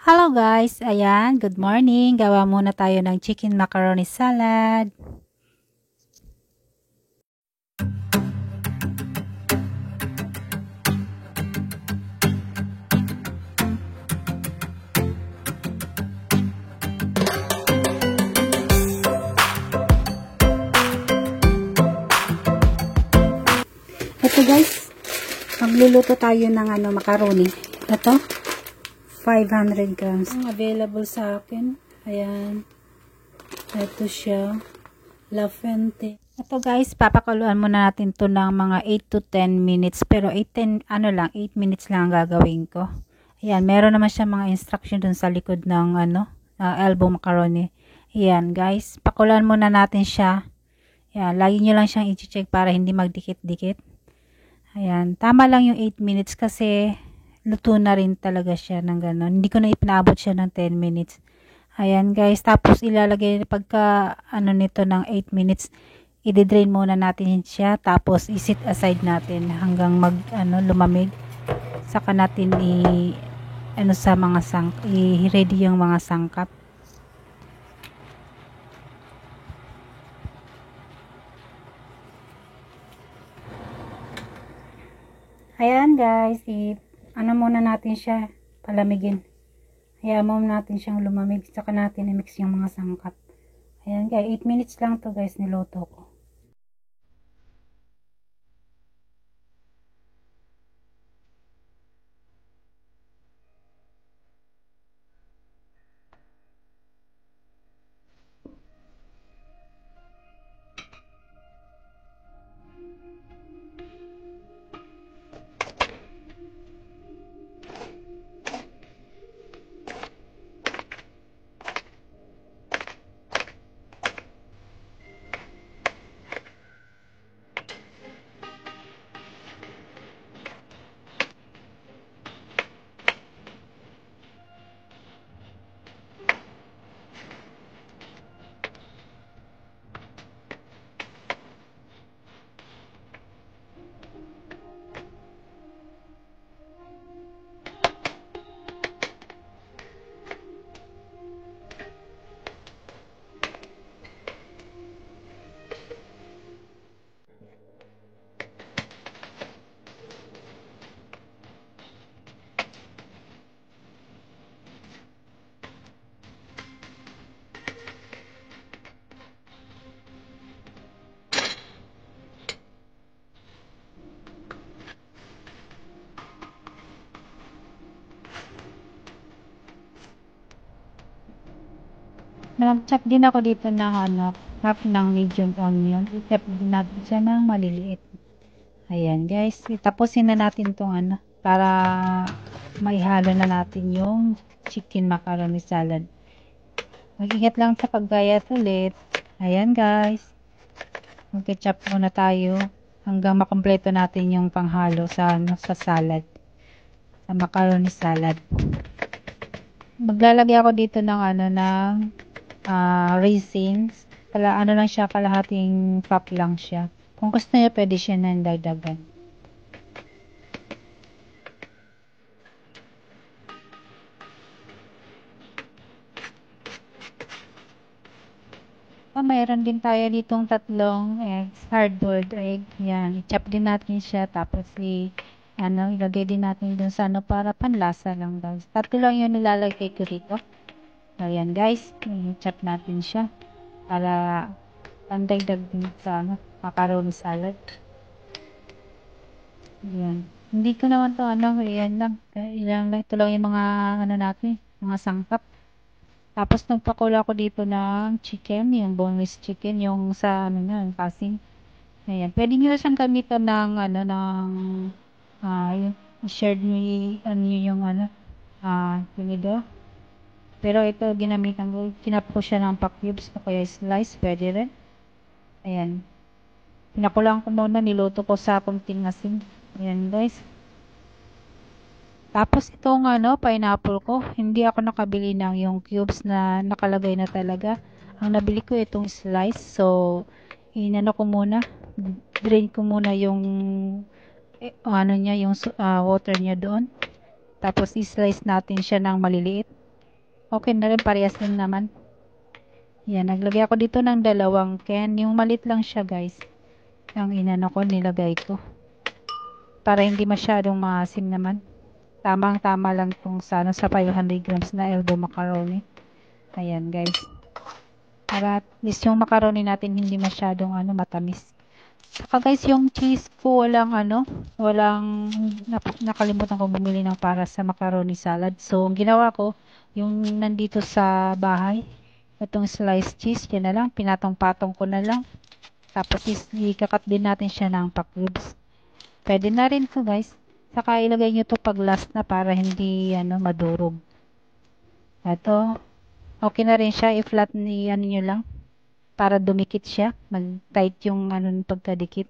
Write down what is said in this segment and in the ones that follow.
Hello guys, ayan, good morning. Gawa muna tayo ng chicken macaroni salad. Ito guys, magluluto tayo ng macaroni. Ito, 500 grams. Ang available sa akin, ayan. Ito siya, La Fuente. Ito guys, papakuluan muna natin to ng mga 8 to 10 minutes. Pero 8 minutes lang ang gagawin ko. Ayan, meron naman siya mga instruction dun sa likod ng elbow macaroni. Ayan guys, pakuluan muna natin siya. Ayan, lagi nyo lang siyang i-check para hindi magdikit-dikit. Ayan, tama lang yung 8 minutes kasi luto na rin talaga siya ng gano'n. Hindi ko na ipinaabot siya ng 10 minutes. Ayan guys, tapos ilalagay pagka nito ng 8 minutes, i-drain muna natin siya tapos i-set aside natin hanggang lumamig. Saka natin i-ready yung mga sangkap. Ayan guys, muna natin siya palamigin. Hayaan muna natin siyang lumamig, saka natin i-mix yung mga sangkap. Ayan guys, 8 minutes lang to guys niluto ko. Nag-chop din ako dito ng half ng medium onion. I-chop din natin siya ng maliliit. Ayan guys, tapusin na natin tong para maihalo na natin yung chicken macaroni salad. Mag-ingat lang sa paggayat ulit. Ayan guys, mag-chop muna tayo hanggang makompleto natin yung panghalo sa salad, sa macaroni salad. Maglalagay ako dito ng raisins. Lang siya, kalahating cup lang siya. Kung gusto niyo, pwede siya nang dagdagan. Mayroon din tayo ditong tatlong eggs, hard-boiled egg. Yan, i-chop din natin siya. Tapos ilagay din natin dun sa para panlasa lang guys. Tatlo lang yung nilalagay ko dito. Ayan guys, i-chop natin siya para pandagdag din sa macaroni salad. Ayan. Hindi ko naman to ayan lang. Ilang lang. Ito lang yung mga natin, mga sangkap. Tapos nagpakulo ako dito ng chicken, yung boneless chicken, yung sa yung kasing. Ayan. Pwede nyo siyang gamitan ng yung shared me yung ito. Pero ito ginamitan ko, kinap ko siya ng pa-cubes o kaya slice, pwede rin. Ayan. Pinakulang ko muna, niluto ko sa kunting asin. Ayan guys. Tapos itong pineapple ko, hindi ako nakabili ng yung cubes na nakalagay na talaga. Ang nabili ko itong slice. So, ko muna. Drain ko muna yung yung water niya doon. Tapos i-slice natin siya ng maliliit. Okay na rin, parehas lang naman. Yan, naglagay ako dito ng dalawang can. Yung malit lang siya guys. Yung inano ko, nilagay ko. Para hindi masyadong maasim naman. Tamang-tama lang kung sa 500 grams na elbow macaroni. Ayan guys. Para at least yung macaroni natin hindi masyadong matamis. Saka guys, yung cheese ko nakalimutan ko bumili ng para sa macaroni salad. So, ang ginawa ko, yung nandito sa bahay, itong sliced cheese, yan na lang, pinatong-patong ko na lang. Tapos, ikakat din natin siya ng pa-cubes. Pwede na rin to guys. Saka ilagay nyo to pag last na para hindi, madurog. Ito, okay na rin siya, i-flat nyo lang. Para dumikit siya, mag-tight yung pagkadikit.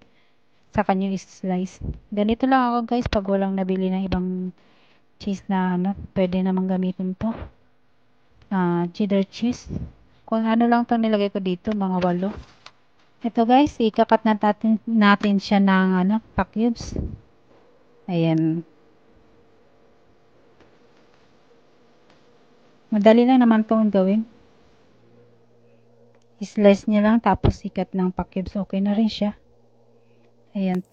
Saka nyo is-slice. Ganito lang ako guys, pag walang nabili ng ibang cheese na pwede namang gamitin to. Cheddar cheese. Kung lang itong nilagay ko dito, mga 8. Ito guys, ikakat natin siya ng pa-cubes. Ayan. Madali lang naman itong gawin. I-slice niya lang, tapos ikat ng pa-cubes. Okay na rin siya. Ayan.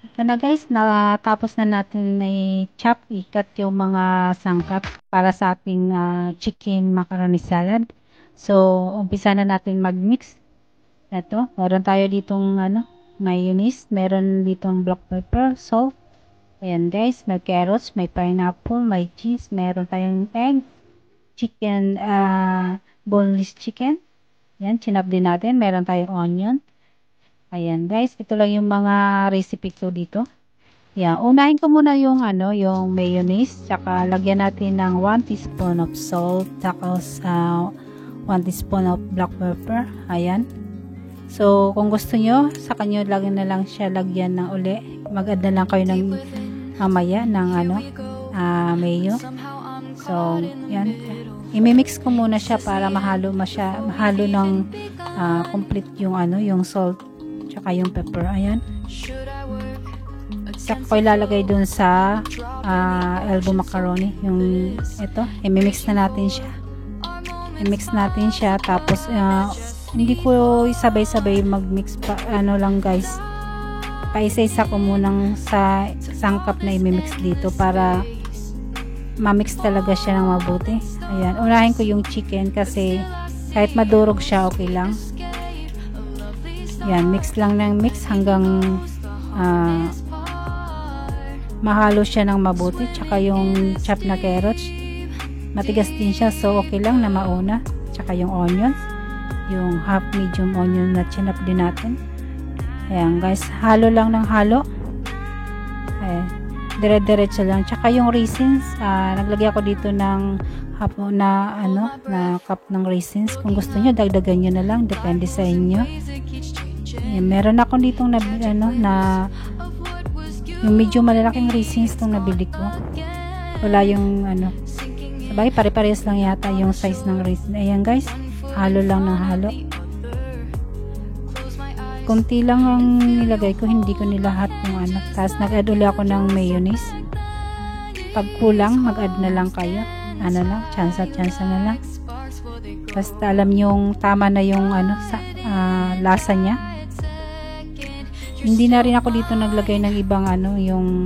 Ito na guys, natapos na natin i-chop, ikat yung mga sangkap para sa ating chicken macaroni salad. So, umpisa na natin mag-mix. Ito, meron tayo ditong mayonnaise, meron ditong black pepper, salt. Ayan guys, may carrots, may pineapple, may cheese, meron tayong egg, chicken, boneless chicken. Ayan, chinap din natin, meron tayong onion. Ayan guys, ito lang yung mga recipe ko dito. Yan, unahin ko muna yung yung mayonnaise, saka lagyan natin ng 1 teaspoon of salt, tapos 1 teaspoon of black pepper. Ayan. So, kung gusto nyo, saka nyo lagyan na lang siya lagyan ng uli. Mag-add na lang kayo ng mamaya ng mayo. So, yan. I-mix ko muna siya para mahalo ng complete yung yung salt tsaka yung pepper. Ayan. Saka ko ilalagay dun sa elbow macaroni. Yung ito, i-mix na natin siya. I-mix natin siya. Tapos, hindi ko sabay-sabay mag-mix pa. Lang guys. Paisa-isa ko munang sa sangkap na i-mix dito para ma-mix talaga siya ng mabuti. Ayan. Unahin ko yung chicken kasi kahit madurog siya, okay lang. Yan, mix lang ng mix hanggang mahalo siya ng mabuti. Tsaka yung chop na carrots, matigas din siya, so okay lang na mauna. Tsaka yung onions, yung half medium onion na chinap din natin. Ayan guys, halo lang ng halo. Ayan, dire-diretso lang. Tsaka yung raisins, naglagay ako dito ng half na cup ng raisins. Kung gusto nyo, dagdagan nyo na lang, depende sa inyo. Ayan, meron ako ditong yung medyo malalaking raisins itong nabili ko. Wala yung sabay, pare-parehas lang yata yung size ng raisin. Ayan guys, halo lang ng halo. Kunti lang ang nilagay ko, hindi ko nilahat yung tapos nag-add ulit ako ng mayonnaise. Pag kulang, mag-add na lang kayo. Tsansa na lang. Basta alam yung tama na yung lasa niya. Hindi na rin ako dito naglagay ng ibang yung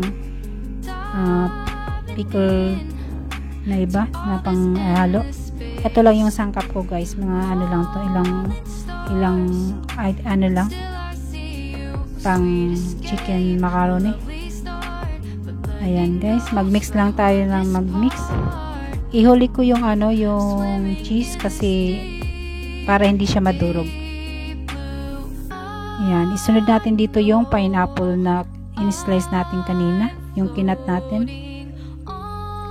pickle na iba na pang halo. Ito lang yung sangkap ko guys, mga lang to, ilang lang pang chicken macaroni. Ayan guys, mag-mix lang tayo ng mag-mix. Ihuli ko yung yung cheese kasi para hindi siya madurog. Ayan, isunod natin dito yung pineapple na in-slice natin kanina, yung kinat natin.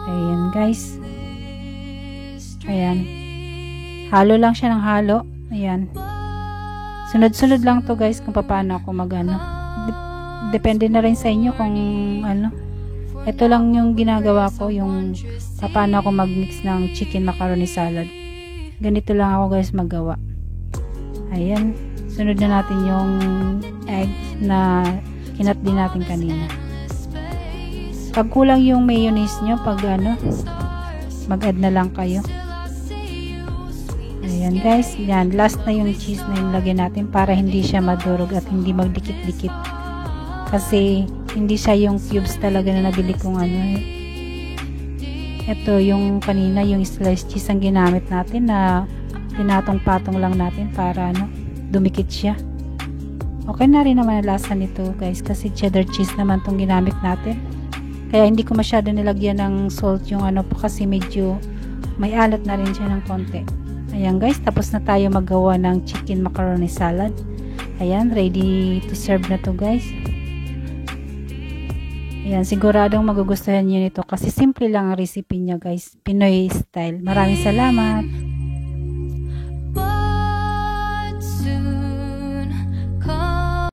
Ayan guys. Ayan. Halo lang siya ng halo. Ayan. Sunod-sunod lang to guys kung paano ako mag-ano. Depende na rin sa inyo kung ano. Ito lang yung ginagawa ko, yung paano ako mag-mix ng chicken macaroni salad. Ganito lang ako guys magawa. Ayan. Sunod na natin yung egg na kinat din natin kanina. Pag kulang yung mayonnaise nyo, pag ano, mag-add na lang kayo. Ayan guys. Yan. Last na yung cheese na yung lagyan natin para hindi siya madurog at hindi magdikit-dikit. Kasi hindi siya yung cubes talaga na nabili kong ano. Ito yung kanina, yung sliced cheese ang ginamit natin na pinatong-patong lang natin para ano, dumikit siya. Okay na rin naman ang lasa nito guys kasi cheddar cheese naman tong ginamit natin. Kaya hindi ko masyado nilagyan ng salt yung ano po kasi medyo may alat na rin siya ng konti. Ayan guys, tapos na tayo maggawa ng chicken macaroni salad. Ayan, ready to serve na to guys. Ayan, siguradong magugustuhan niyo nito kasi simple lang ang recipe niya guys. Pinoy style. Maraming salamat!